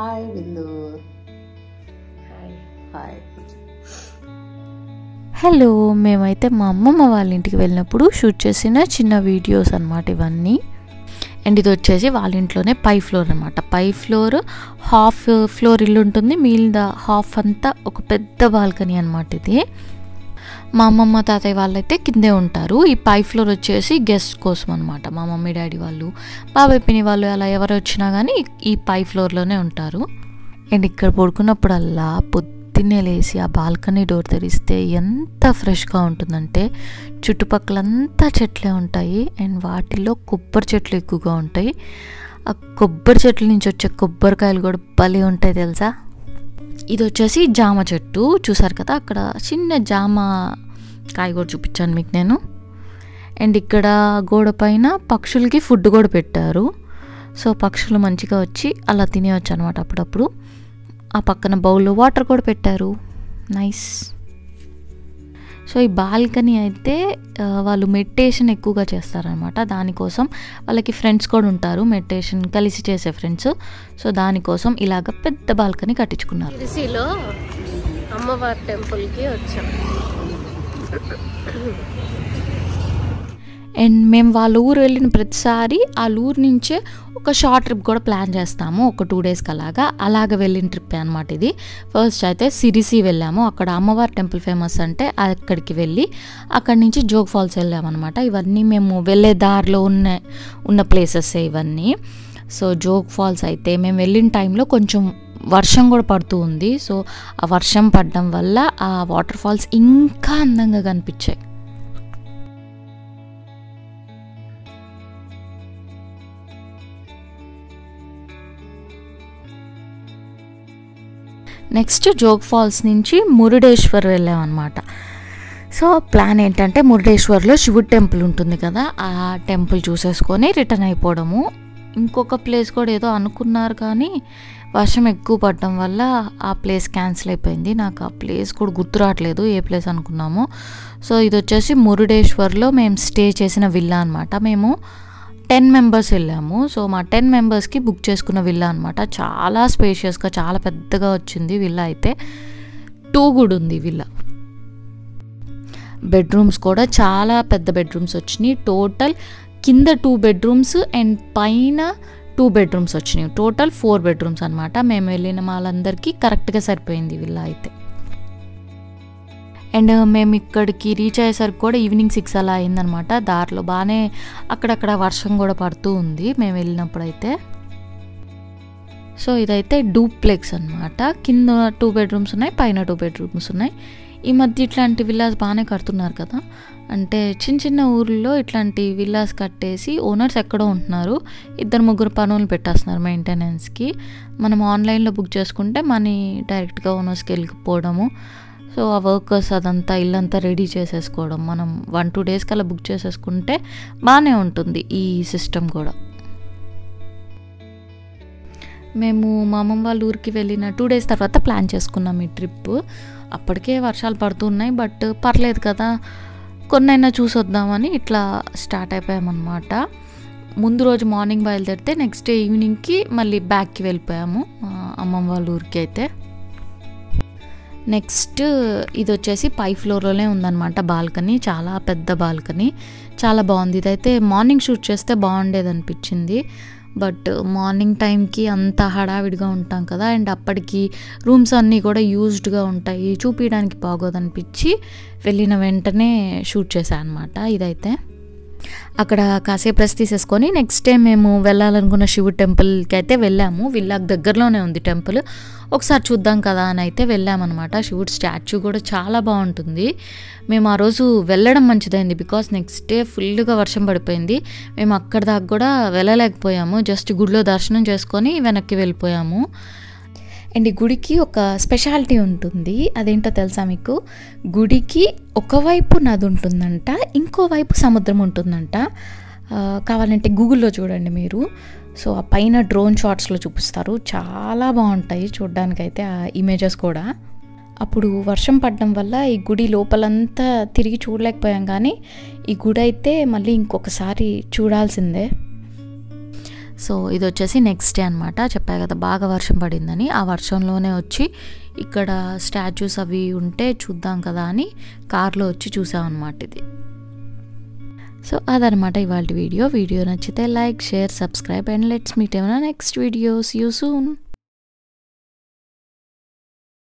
Hi విందు. Hi. Hello, మేమైతే మా అమ్మమ్మ వాళ్ళ ఇంటికి వెళ్ళినప్పుడు షూట్ చేసిన చిన్న వీడియోస్ అన్నమాట ఇవన్నీ. అండ్ ఇది వచ్చేసి వాళ్ళ ఇంట్లోనే పై ఫ్లోర్ అనమాట. పై ఫ్లోర్ హాఫ్ ఫ్లోర్ ఇల్లు ఉంటుంది, మిగిలిన హాఫ్ అంతా ఒక పెద్ద బాల్కనీ అనమాట. ఇది మా అమ్మమ్మ తాతయ్య వాళ్ళైతే కిందే ఉంటారు. ఈ పై ఫ్లోర్ వచ్చేసి గెస్ట్ కోసం అనమాట. మా మమ్మీ డాడీ వాళ్ళు, బాబాయ్ పిన్ని వాళ్ళు అలా ఎవరు వచ్చినా కానీ ఈ పై ఫ్లోర్లోనే ఉంటారు. అండ్ ఇక్కడ పడుకున్నప్పుడల్లా పొద్దున్నే లేచి ఆ బాల్కనీ డోర్ తెరిస్తే ఎంత ఫ్రెష్గా ఉంటుందంటే చుట్టుపక్కలంతా చెట్లే ఉంటాయి. అండ్ వాటిల్లో కొబ్బరి చెట్లు ఎక్కువగా ఉంటాయి. ఆ కొబ్బరి చెట్ల నుంచి వచ్చే కొబ్బరికాయలు కూడా భలే ఉంటాయి తెలుసా. ఇది వచ్చేసి జామ చెట్టు చూసారు కదా, అక్కడ చిన్న జామ కాయ కూడా చూపించాను మీకు నేను. అండ్ ఇక్కడ గోడ పైన పక్షులకి ఫుడ్ కూడా పెట్టారు. సో పక్షులు మంచిగా వచ్చి అలా తినేయచ్చు అనమాట అప్పుడప్పుడు. ఆ పక్కన బౌల్లో వాటర్ కూడా పెట్టారు, నైస్. సో ఈ బాల్కనీ అయితే వాళ్ళు మెడిటేషన్ ఎక్కువగా చేస్తారనమాట. దానికోసం వాళ్ళకి ఫ్రెండ్స్ కూడా ఉంటారు, మెడిటేషన్ కలిసి చేసే ఫ్రెండ్స్. సో దానికోసం ఇలాగ పెద్ద బాల్కనీ కట్టించుకున్నారు. సిరిసిలో అమ్మవారి టెంపుల్కి వచ్చాం. అండ్ మేము వాళ్ళ ఊరు వెళ్ళిన ప్రతిసారి వాళ్ళ ఊరు నుంచే ఒక షార్ట్ ట్రిప్ కూడా ప్లాన్ చేస్తాము, ఒక 2 డేస్కి అలాగ వెళ్ళిన ట్రిప్ అనమాట ఇది. ఫస్ట్ అయితే సిరిసి వెళ్ళాము, అక్కడ అమ్మవారి టెంపుల్ ఫేమస్ అంటే అక్కడికి వెళ్ళి అక్కడి నుంచి జోగ్ ఫాల్స్ వెళ్ళామన్నమాట. ఇవన్నీ మేము వెళ్ళే దారిలో ఉన్న ప్లేసెస్ ఇవన్నీ. సో జోగ్ ఫాల్స్ అయితే మేము వెళ్ళిన టైంలో కొంచెం వర్షం కూడా పడుతూ ఉంది. సో ఆ వర్షం పడడం వల్ల ఆ వాటర్ ఫాల్స్ ఇంకా అందంగా కనిపించాయి. నెక్స్ట్ జోగ్ ఫాల్స్ నుంచి మురుడేశ్వర్ వెళ్ళామన్నమాట. సో ప్లాన్ ఏంటంటే మురుడేశ్వర్లో శివుడి టెంపుల్ ఉంటుంది కదా, ఆ టెంపుల్ చూసేసుకొని రిటర్న్ అయిపోవడము. ఇంకొక ప్లేస్ కూడా ఏదో అనుకున్నారు కానీ వర్షం ఎక్కువ పడడం వల్ల ఆ ప్లేస్ క్యాన్సిల్ అయిపోయింది. నాకు ఆ ప్లేస్ కూడా గుర్తు రావట్లేదు ఏ ప్లేస్ అనుకున్నామో. సో ఇది వచ్చేసి మురుడేశ్వర్లో మేము స్టే చేసిన విల్లా అనమాట. మేము 10 మెంబర్స్ వెళ్ళాము. సో మా 10 మెంబర్స్కి బుక్ చేసుకున్న విల్లా అనమాట. చాలా స్పేషియస్గా చాలా పెద్దగా వచ్చింది విల్లా అయితే. 2 కూడా ఉంది విల్లా. బెడ్రూమ్స్ కూడా చాలా పెద్ద బెడ్రూమ్స్ వచ్చినాయి. టోటల్ కింద 2 బెడ్రూమ్స్ అండ్ పైన 2 బెడ్రూమ్స్ వచ్చినాయి. టోటల్ 4 బెడ్రూమ్స్ అనమాట. మేము వెళ్ళిన వాళ్ళందరికీ కరెక్ట్గా సరిపోయింది విల్లా అయితే. అండ్ మేము ఇక్కడికి రీచ్ అయ్యేసరికి కూడా ఈవినింగ్ 6 అలా అయిందనమాట. దారిలో బాగానే అక్కడక్కడ వర్షం కూడా పడుతూ ఉంది మేము వెళ్ళినప్పుడైతే. సో ఇదైతే డూప్లెక్స్ అనమాట. కింద 2 బెడ్రూమ్స్ ఉన్నాయి, పైన 2 బెడ్రూమ్స్ ఉన్నాయి. ఈ మధ్య ఇట్లాంటి విల్లాస్ బాగానే కడుతున్నారు కదా, అంటే చిన్న చిన్న ఊర్లో ఇట్లాంటి విల్లాస్ కట్టేసి ఓనర్స్ ఎక్కడో ఉంటున్నారు, 2-3 పనులు పెట్టేస్తున్నారు మెయింటెనెన్స్కి. మనం ఆన్లైన్లో బుక్ చేసుకుంటే మనీ డైరెక్ట్గా ఓనర్స్కి వెళ్ళిపోవడము. సో ఆ వర్కర్స్ అదంతా ఇల్లంతా రెడీ చేసేసుకోవడం. మనం 1-2 డేస్కి అలా బుక్ చేసేసుకుంటే బాగానే ఉంటుంది ఈ సిస్టమ్ కూడా. మేము మా అమ్మమ్మ వాళ్ళ ఊరికి వెళ్ళిన 2 డేస్ తర్వాత ప్లాన్ చేసుకున్నాం ఈ ట్రిప్. అప్పటికే వర్షాలు పడుతున్నాయి, బట్ పర్లేదు కదా కొన్నైనా చూసొద్దామని ఇట్లా స్టార్ట్ అయిపోయామన్నమాట. ముందు రోజు మార్నింగ్ బయలుదేరితే నెక్స్ట్ డే ఈవినింగ్కి మళ్ళీ బ్యాక్కి వెళ్ళిపోయాము అమ్మమ్మ వాళ్ళ ఊరికి అయితే. నెక్స్ట్ ఇది వచ్చేసి పై ఫ్లోర్లోనే ఉందన్నమాట బాల్కనీ, చాలా పెద్ద బాల్కనీ, చాలా బాగుంది. ఇదైతే మార్నింగ్ షూట్ చేస్తే బాగుండేది అనిపించింది, బట్ మార్నింగ్ టైంకి అంత హడావిడిగా ఉంటాం కదా, అండ్ అప్పటికి రూమ్స్ అన్నీ కూడా యూజ్డ్గా ఉంటాయి, చూపించడానికి బాగోదనిపించి వెళ్ళిన వెంటనే షూట్ చేశాను అనమాట. ఇదైతే అక్కడ కాసేపు రెస్ట్ తీసేసుకొని నెక్స్ట్ డే మేము వెళ్ళాలనుకున్న శివుడి టెంపుల్కి అయితే వెళ్ళాము. విల్లాకి దగ్గరలోనే ఉంది టెంపుల్, ఒకసారి చూద్దాం కదా అని అయితే వెళ్ళామన్నమాట. శివుడి స్టాచ్యూ కూడా చాలా బాగుంటుంది. మేము ఆ రోజు వెళ్ళడం మంచిదైంది, బికాస్ నెక్స్ట్ డే ఫుల్గా వర్షం పడిపోయింది. మేము అక్కడ దాకా కూడా వెళ్ళలేకపోయాము, జస్ట్ గుడిలో దర్శనం చేసుకొని వెనక్కి వెళ్ళిపోయాము. అండ్ ఈ గుడికి ఒక స్పెషాలిటీ ఉంటుంది, అదేంటో తెలుసా మీకు? గుడికి ఒకవైపు నది ఉంటుందంట, ఇంకోవైపు సముద్రం ఉంటుందంట. కావాలంటే గూగుల్లో చూడండి మీరు. సో ఆ పైన డ్రోన్ షాట్స్లో చూపిస్తారు, చాలా బాగుంటాయి చూడడానికైతే ఆ ఇమేజెస్ కూడా. అప్పుడు వర్షం పడడం వల్ల ఈ గుడి లోపలంతా తిరిగి చూడలేకపోయాం, కానీ ఈ గుడి అయితే మళ్ళీ ఇంకొకసారి చూడాల్సిందే. సో ఇది వచ్చేసి నెక్స్ట్ డే అనమాట. చెప్పా కదా బాగా వర్షం పడిందని, ఆ వర్షంలోనే వచ్చి ఇక్కడ స్టాచ్యూస్ అవి ఉంటే చూద్దాం కదా అని కార్లో వచ్చి చూసామన్నమాట ఇది. సో అదనమాట ఇవాళ వీడియో. వీడియో నచ్చితే like, share, subscribe and let's meet ఏమైనా next video. See you soon.